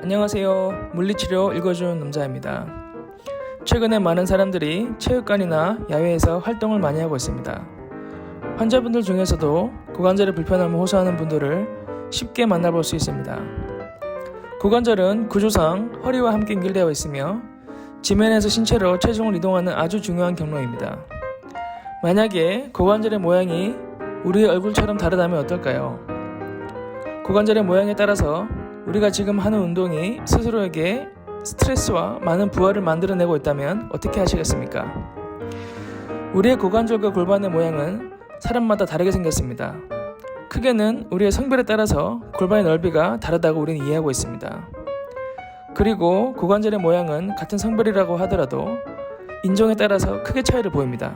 안녕하세요. 물리치료 읽어주는 남자입니다. 최근에 많은 사람들이 체육관이나 야외에서 활동을 많이 하고 있습니다. 환자분들 중에서도 고관절의 불편함을 호소하는 분들을 쉽게 만나볼 수 있습니다. 고관절은 구조상 허리와 함께 연결되어 있으며 지면에서 신체로 체중을 이동하는 아주 중요한 경로입니다. 만약에 고관절의 모양이 우리의 얼굴처럼 다르다면 어떨까요? 고관절의 모양에 따라서 우리가 지금 하는 운동이 스스로에게 스트레스와 많은 부하를 만들어내고 있다면 어떻게 하시겠습니까? 우리의 고관절과 골반의 모양은 사람마다 다르게 생겼습니다. 크게는 우리의 성별에 따라서 골반의 넓이가 다르다고 우리는 이해하고 있습니다. 그리고 고관절의 모양은 같은 성별이라고 하더라도 인종에 따라서 크게 차이를 보입니다.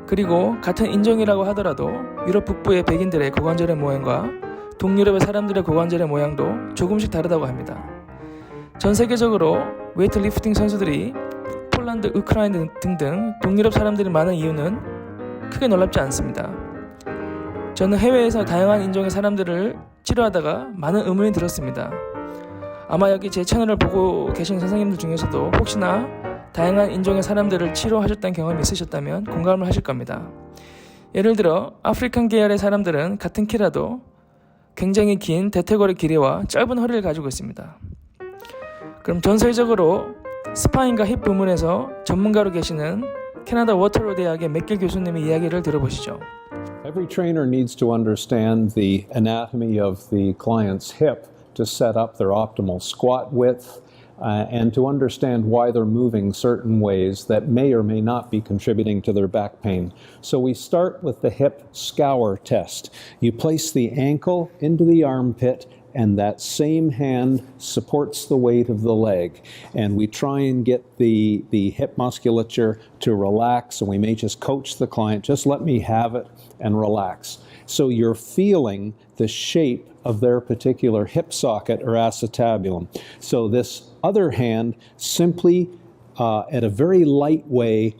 그리고 같은 인종이라고 하더라도 유럽 북부의 백인들의 고관절의 모양과 동유럽의 사람들의 고관절의 모양도 조금씩 다르다고 합니다. 전 세계적으로 웨이트리프팅 선수들이 폴란드, 우크라이나 등등 동유럽 사람들이 많은 이유는 크게 놀랍지 않습니다. 저는 해외에서 다양한 인종의 사람들을 치료하다가 많은 의문이 들었습니다. 아마 여기 제 채널을 보고 계신 선생님들 중에서도 혹시나 다양한 인종의 사람들을 치료하셨다는 경험이 있으셨다면 공감을 하실 겁니다. 예를 들어 아프리칸 계열의 사람들은 같은 키라도 굉장히 긴 대퇴골의 길이와 짧은 허리를 가지고 있습니다. 그럼 전 세계적으로 스파인과 힙 부문에서 전문가로 계시는 캐나다 워터로 대학의 맥길 교수님의 이야기를 들어보시죠. Every trainer needs to understand the anatomy of the client's hip to set up their optimal squat width and to understand why they're moving certain ways that may or may not be contributing to their back pain. So we start with the hip scour test. You place the ankle into the armpit and that same hand supports the weight of the leg. And we try and get the hip musculature to relax, and we may just coach the client, just let me have it and relax. So you're feeling the shape of their particular hip socket or acetabulum. So this other hand simply, at a very light way,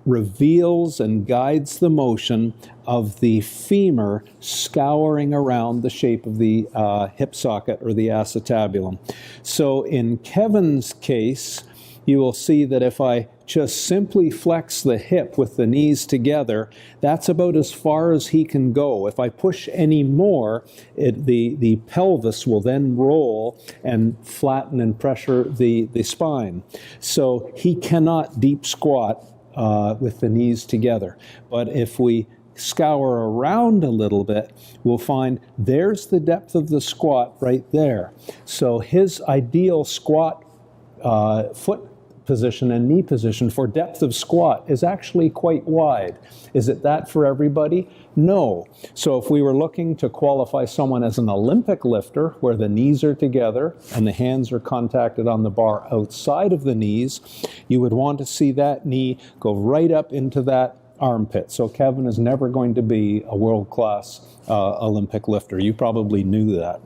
reveals and guides the motion of the femur scouring around the shape of the hip socket or the acetabulum. So in Kevin's case, you will see that if I just simply flex the hip with the knees together, that's about as far as he can go. If I push any more, the pelvis will then roll and flatten and pressure the spine. So he cannot deep squat with the knees together. But if we scour around a little bit, we'll find there's the depth of the squat right there. So his ideal squat foot position and knee position for depth of squat is actually quite wide. Is it that for everybody? No. So if we were looking to qualify someone as an Olympic lifter where the knees are together and the hands are contacted on the bar outside of the knees, you would want to see that knee go right up into that armpit. So Kevin is never going to be a world-class Olympic lifter. You probably knew that.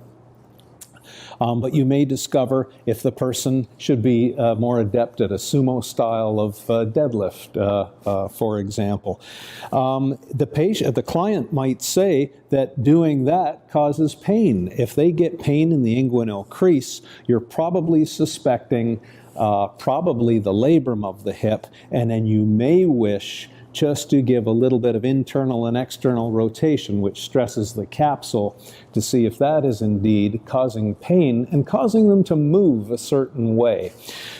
But you may discover if the person should be more adept at a sumo style of deadlift, for example. The client might say that doing that causes pain. If they get pain in the inguinal crease, you're probably suspecting probably the labrum of the hip, and then you may wish just to give a little bit of internal and external rotation, which stresses the capsule, to see if that is indeed causing pain and causing them to move a certain way.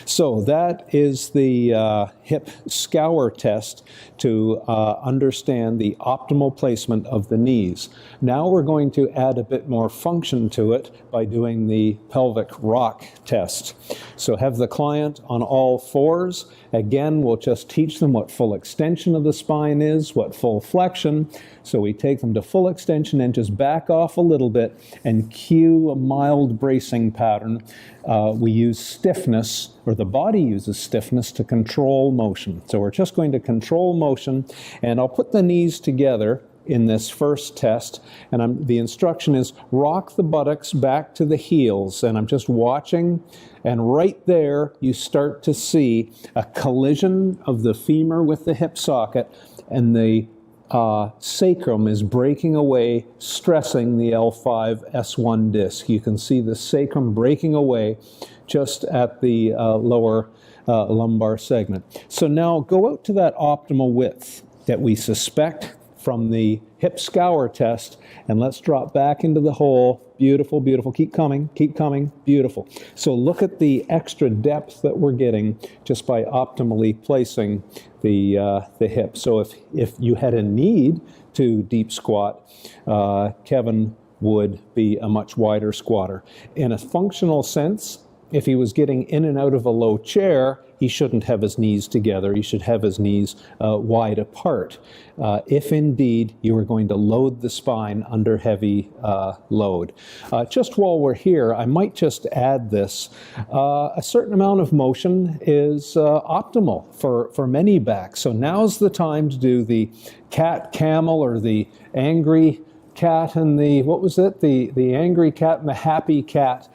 So that is the hip scour test to understand the optimal placement of the knees. Now we're going to add a bit more function to it by doing the pelvic rock test. So have the client on all fours. Again, we'll just teach them what full extension of the spine is, what full flexion. So we take them to full extension and just back off a little bit and cue a mild bracing pattern. We use stiffness, or the body uses stiffness to control motion. So we're just going to control motion, and I'll put the knees together in this first test, and the instruction is rock the buttocks back to the heels, and I'm just watching, and right there you start to see a collision of the femur with the hip socket, and the sacrum is breaking away, stressing the L5-S1 disc. You can see the sacrum breaking away just at the lower lumbar segment. So now go out to that optimal width that we suspect from the hip scour test, and let's drop back into the hole. Beautiful, beautiful. Keep coming, beautiful. So look at the extra depth that we're getting just by optimally placing the hip. So if you had a need to deep squat, Kevin would be a much wider squatter. In a functional sense, if he was getting in and out of a low chair, he shouldn't have his knees together. He should have his knees wide apart. If indeed you are going to load the spine under heavy load. Just while we're here, I might just add this. A certain amount of motion is optimal for many backs. So now's the time to do the cat camel or the angry cat and the, what was it? The angry cat and the happy cat.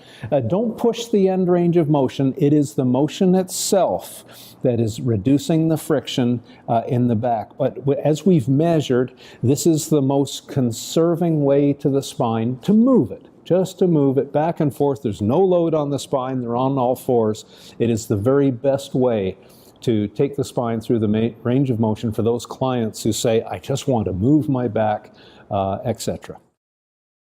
Don't push the end range of motion. It is the motion itself that is reducing the friction in the back. But as we've measured, this is the most conserving way to the spine to move it. Just to move it back and forth. There's no load on the spine. They're on all fours. It is the very best way to take the spine through the range of motion for those clients who say, I just want to move my back, etc.